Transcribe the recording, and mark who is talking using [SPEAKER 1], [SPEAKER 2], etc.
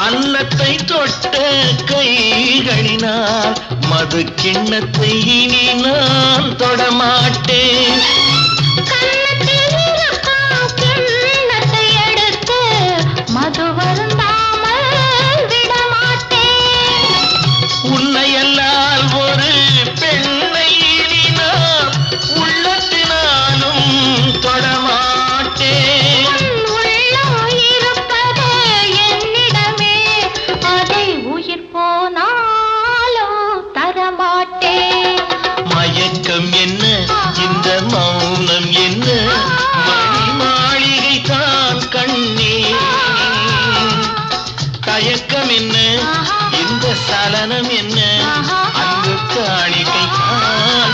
[SPEAKER 1] அன்னத்தை தொட்ட கைகளினால் மது கிண்ணத்தை இனி நான் தொடமாட்டேன்.
[SPEAKER 2] மது வருந்தாமல் விடமாட்டேன்.
[SPEAKER 1] உன்னையல்லால் ஒரு பெண்ணை இனி நான் உள்ளத்தினாலும் தொடமாட்டேன்.
[SPEAKER 2] உள்ளம் இருப்பது என்னிடமே, அதை உயிர் போனாலும் தரமாட்டேன்.
[SPEAKER 1] மயக்கம் என்ன, இந்த மௌனம் என்ன, மணி மாளிகை தான் கண்ணே. தயக்கம் என்ன, இந்த சலனம் என்ன, அன்பு காணிக்கை தான்